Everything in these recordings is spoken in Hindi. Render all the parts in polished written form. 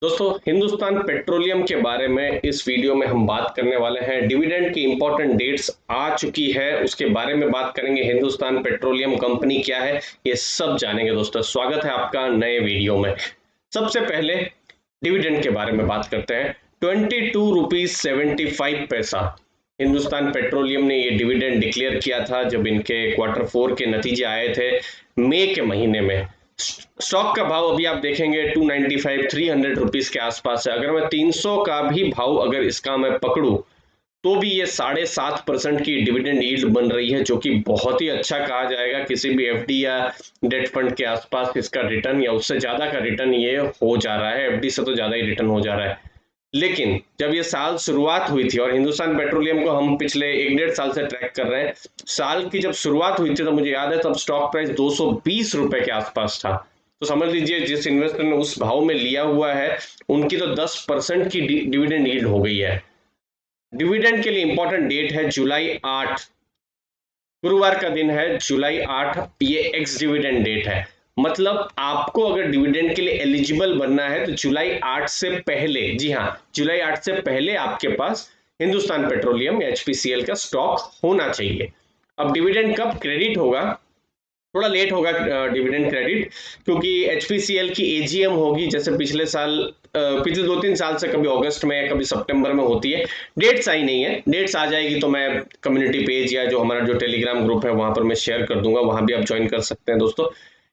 दोस्तों, हिंदुस्तान पेट्रोलियम के बारे में इस वीडियो में हम बात करने वाले हैं। डिविडेंड की इंपॉर्टेंट डेट्स आ चुकी है, उसके बारे में बात करेंगे। हिंदुस्तान पेट्रोलियम कंपनी क्या है, ये सब जानेंगे। दोस्तों, स्वागत है आपका नए वीडियो में। सबसे पहले डिविडेंड के बारे में बात करते हैं। 22 रुपीज 75 पैसा हिंदुस्तान पेट्रोलियम ने ये डिविडेंड डिक्लेयर किया था जब इनके क्वार्टर 4 के नतीजे आए थे मई के महीने में। स्टॉक का भाव अभी आप देखेंगे 295 300 रुपीज के आसपास है। अगर मैं 300 का भी भाव अगर इसका मैं पकड़ू तो भी ये 7.5% की डिविडेंड यील्ड बन रही है, जो कि बहुत ही अच्छा कहा जाएगा। किसी भी एफडी या डेट फंड के आसपास इसका रिटर्न या उससे ज्यादा का रिटर्न ये हो जा रहा है। एफडी से तो ज्यादा ही रिटर्न हो जा रहा है। लेकिन जब ये साल शुरुआत हुई थी, और हिंदुस्तान पेट्रोलियम को हम पिछले 1-1.5 साल से ट्रैक कर रहे हैं, साल की जब शुरुआत हुई थी तो मुझे याद है तब स्टॉक प्राइस 220 रुपए के आसपास था। तो समझ लीजिए जिस इन्वेस्टर ने उस भाव में लिया हुआ है उनकी तो 10% की डिविडेंड यील्ड हो गई है। डिविडेंड के लिए इंपॉर्टेंट डेट है जुलाई 8, गुरुवार का दिन है जुलाई 8। ये एक्स डिविडेंड डेट है, मतलब आपको अगर डिविडेंड के लिए एलिजिबल बनना है तो जुलाई 8 से पहले, जी हाँ, जुलाई 8 से पहले आपके पास हिंदुस्तान पेट्रोलियम या एचपीसीएल का स्टॉक होना चाहिए। अब डिविडेंड कब क्रेडिट होगा? थोड़ा लेट होगा डिविडेंड क्रेडिट, क्योंकि एचपीसीएल की एजीएम होगी जैसे पिछले साल, पिछले 2-3 साल से कभी अगस्त में कभी सितंबर में होती है। डेट्स आई नहीं है, डेट्स आ जाएगी तो मैं कम्युनिटी पेज या जो हमारा जो टेलीग्राम ग्रुप है वहां पर मैं शेयर कर दूंगा, वहां भी आप ज्वाइन कर सकते हैं। दोस्तों,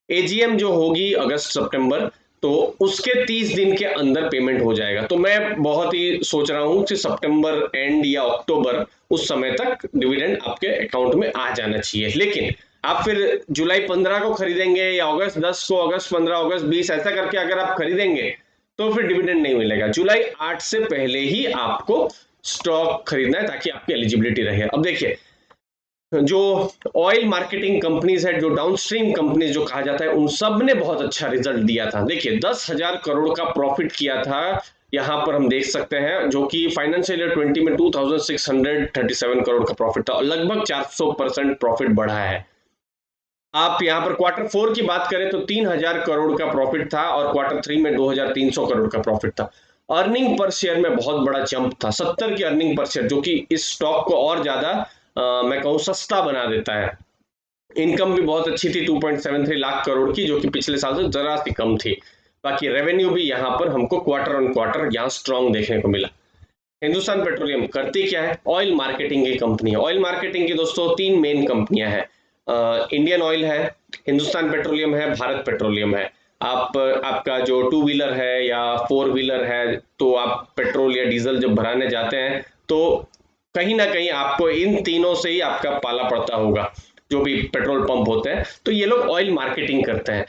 एजीएम जो होगी अगस्त सितंबर, तो उसके 30 दिन के अंदर पेमेंट हो जाएगा। तो मैं बहुत ही सोच रहा हूँ कि सितंबर एंड या अक्टूबर उस समय तक डिविडेंड आपके अकाउंट में आ जाना चाहिए। लेकिन आप फिर जुलाई 15 को खरीदेंगे या अगस्त 10 को, अगस्त 15, अगस्त 20 ऐसा करके अगर आप खरीदेंगे तो फिर डिविडेंड नहीं मिलेगा। जुलाई 8 से पहले ही आपको स्टॉक खरीदना है ताकि आपकी एलिजिबिलिटी रहे। अब देखिए, जो ऑयल मार्केटिंग कंपनीज है, जो डाउनस्ट्रीम कंपनीज जो कहा जाता है, उन सब ने बहुत अच्छा रिजल्ट दिया था। देखिए, 10,000 करोड़ का प्रॉफिट किया था, यहां पर हम देख सकते हैं, जो कि फाइनेंशियल ईयर 20 में 2637 करोड़ का प्रॉफिट था और लगभग 400% प्रॉफिट बढ़ा है। आप यहाँ पर क्वार्टर 4 की बात करें तो 3,000 करोड़ का प्रॉफिट था और क्वार्टर 3 में 2,300 करोड़ का प्रॉफिट था। अर्निंग पर शेयर में बहुत बड़ा जंप था, 70 की अर्निंग पर शेयर, जो कि इस स्टॉक को और ज्यादा मैं कहूँ सस्ता बना देता है। इनकम भी बहुत अच्छी थी 2.73 लाख करोड़ की, जो कि पिछले साल से जरा सी कम थी। बाकी रेवेन्यू भी यहाँ पर हमको क्वार्टर ऑन क्वार्टर यहाँ स्ट्रॉन्ग देखने को मिला। हिंदुस्तान पेट्रोलियम करती क्या है? ऑयल मार्केटिंग की कंपनी है। ऑयल मार्केटिंग की दोस्तों 3 मेन कंपनियां हैं। इंडियन ऑयल है, हिंदुस्तान पेट्रोलियम है, भारत पेट्रोलियम है। आपका जो 2 व्हीलर है या 4 व्हीलर है, तो आप पेट्रोल या डीजल जब भराने जाते हैं तो कहीं ना कहीं आपको इन तीनों से ही आपका पाला पड़ता होगा, जो भी पेट्रोल पंप होते हैं। तो ये लोग ऑयल मार्केटिंग करते हैं।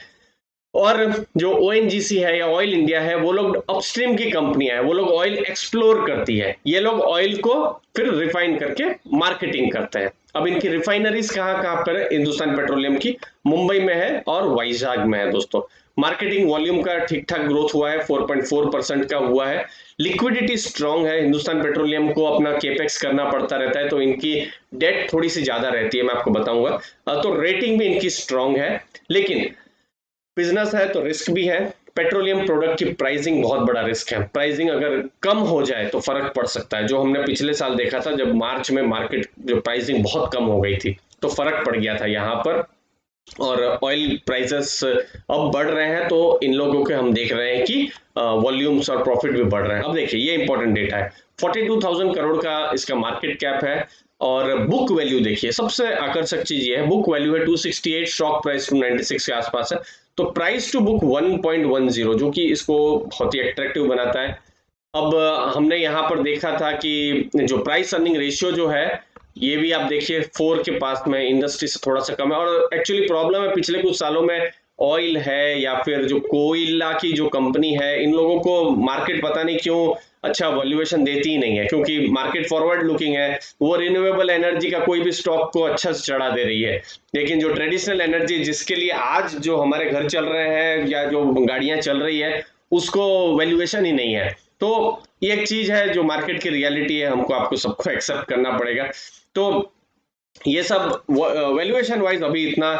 और जो ओएनजीसी है या ऑयल इंडिया है, वो लोग अपस्ट्रीम की कंपनियां है, वो लोग ऑयल एक्सप्लोर करती है। ये लोग ऑयल को फिर रिफाइन करके मार्केटिंग करते हैं। अब इनकी रिफाइनरीज कहाँ कहाँ पर है? हिंदुस्तान पेट्रोलियम की मुंबई में है और वाइजाग में है। दोस्तों, मार्केटिंग वॉल्यूम का ठीक ठाक ग्रोथ हुआ है, 4.4% का हुआ है। लिक्विडिटी स्ट्रांग है। हिंदुस्तान पेट्रोलियम को अपना केपेक्स करना पड़ता रहता है, तो इनकी डेट थोड़ी सी ज्यादा रहती है, मैं आपको बताऊंगा। तो रेटिंग भी इनकी स्ट्रांग है। लेकिन बिजनेस है तो रिस्क भी है। पेट्रोलियम प्रोडक्ट की प्राइसिंग बहुत बड़ा रिस्क है। प्राइसिंग अगर कम हो जाए तो फर्क पड़ सकता है, जो हमने पिछले साल देखा था जब मार्च में मार्केट जो प्राइसिंग बहुत कम हो गई थी तो फर्क पड़ गया था यहाँ पर। और ऑयल प्राइसेस अब बढ़ रहे हैं, तो इन लोगों के हम देख रहे हैं कि वॉल्यूम्स और प्रॉफिट भी बढ़ रहे हैं। अब देखिए, ये इंपॉर्टेंट डेटा है। 42,000 करोड़ का इसका मार्केट कैप है। और बुक वैल्यू देखिए, सबसे आकर्षक चीज ये है, बुक वैल्यू है 268, स्टॉक प्राइस 296 के आसपास है। तो प्राइस टू बुक 1.10, जो कि इसको बहुत ही अट्रैक्टिव बनाता है। अब हमने यहाँ पर देखा था कि जो प्राइस अर्निंग रेशियो जो है, ये भी आप देखिए 4 के पास में, इंडस्ट्री से थोड़ा सा कम है। और एक्चुअली प्रॉब्लम है पिछले कुछ सालों में, ऑयल है या फिर जो कोयला की जो कंपनी है, इन लोगों को मार्केट पता नहीं क्यों अच्छा वैल्यूएशन देती ही नहीं है, क्योंकि मार्केट फॉरवर्ड लुकिंग है। वो रिन्यूएबल एनर्जी का कोई भी स्टॉक को अच्छा से चढ़ा दे रही है, लेकिन जो ट्रेडिशनल एनर्जी जिसके लिए आज जो हमारे घर चल रहे हैं या जो गाड़ियां चल रही है, उसको वैल्यूएशन ही नहीं है। तो ये एक चीज है जो मार्केट की रियलिटी है, हमको आपको सबको एक्सेप्ट करना पड़ेगा। तो ये सब वैल्यूएशन वाइज अभी इतना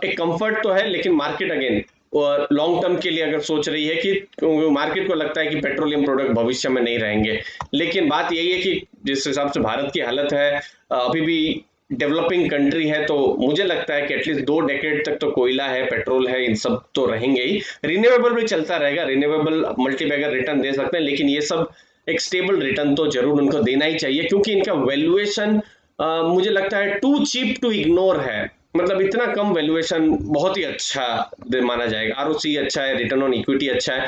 एक कंफर्ट तो है, लेकिन मार्केट अगेन और लॉन्ग टर्म के लिए अगर सोच रही है कि मार्केट को लगता है कि पेट्रोलियम प्रोडक्ट भविष्य में नहीं रहेंगे, लेकिन बात यही है कि जिस हिसाब से भारत की हालत है, अभी भी डेवलपिंग कंट्री है, तो मुझे लगता है कि एटलीस्ट 2 डेकेड तक तो कोयला है, पेट्रोल है, इन सब तो रहेंगे ही। रिन्यूएबल भी चलता रहेगा, रिन्यूएबल मल्टीबैगर रिटर्न दे सकते हैं, लेकिन ये सब एक स्टेबल रिटर्न तो जरूर उनको देना ही चाहिए, क्योंकि इनका वैल्यूएशन मुझे लगता है टू चीप टू इग्नोर है। मतलब इतना कम वैल्यूएशन बहुत ही अच्छा माना जाएगा। आरओसी अच्छा है, रिटर्न ऑन इक्विटी अच्छा है,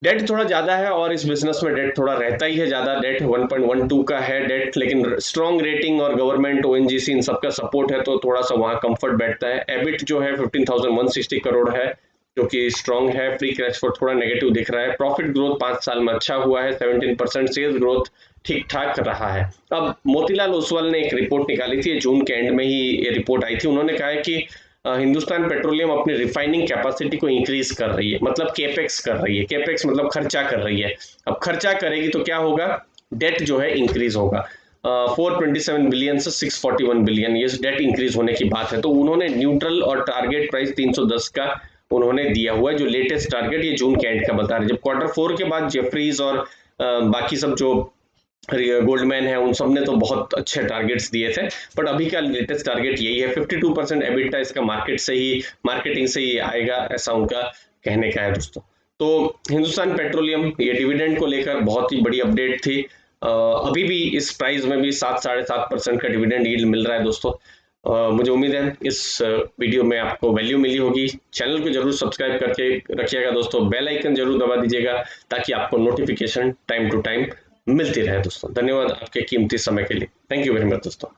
डेट थोड़ा ज्यादा है और इस बिजनेस में डेट थोड़ा रहता ही है ज्यादा, डेट 1.12 का है डेट, लेकिन स्ट्रॉन्ग रेटिंग और गवर्नमेंट ओएनजीसी इन सबका सपोर्ट है, तो थोड़ा सा वहां कंफर्ट बैठता है। एबिट जो है 15,160 करोड़ है, जो कि स्ट्रॉन्ग है। फ्री कैश फ्लो थोड़ा नेगेटिव दिख रहा है। प्रॉफिट ग्रोथ 5 साल में अच्छा हुआ है, 17%। सेल्स ग्रोथ ठीक ठाक रहा है। अब मोतीलाल ओसवाल ने एक रिपोर्ट निकाली थी, जून के एंड में ही ये रिपोर्ट आई थी। उन्होंने कहा है कि हिंदुस्तान पेट्रोलियम अपनी रिफाइनिंग कैपेसिटी को इंक्रीज कर रही है, मतलब केपेक्स कर रही है। केपेक्स मतलब खर्चा कर रही है। अब खर्चा करेगी तो क्या होगा, डेट जो है इंक्रीज होगा। 427 बिलियन से 641 बिलियन, ये डेट इंक्रीज होने की बात है। तो उन्होंने न्यूट्रल और टारगेट प्राइस 310 का उन्होंने दिया हुआ है, जो लेटेस्ट टारगेट ये जून के एंड का बता रहे हैं। जब Q4 के बाद जेफरीज और बाकी सब जो गोल्डमैन है, उन सब ने तो बहुत अच्छे टारगेट्स दिए थे, बट अभी का लेटेस्ट टारगेट यही है। 52% एबिटा इसका मार्केटिंग से ही आएगा, ऐसा उनका कहने का है दोस्तों। तो हिंदुस्तान पेट्रोलियम ये डिविडेंड को लेकर बहुत ही बड़ी अपडेट थी। अभी भी इस प्राइस में भी 7-7.5% का डिविडेंड यील्ड मिल रहा है दोस्तों। मुझे उम्मीद है इस वीडियो में आपको वैल्यू मिली होगी। चैनल को जरूर सब्सक्राइब करके रखिएगा दोस्तों, बेल आइकन जरूर दबा दीजिएगा, ताकि आपको नोटिफिकेशन टाइम टू टाइम मिलती रहे दोस्तों। धन्यवाद आपके कीमती समय के लिए। थैंक यू वेरी मच दोस्तों।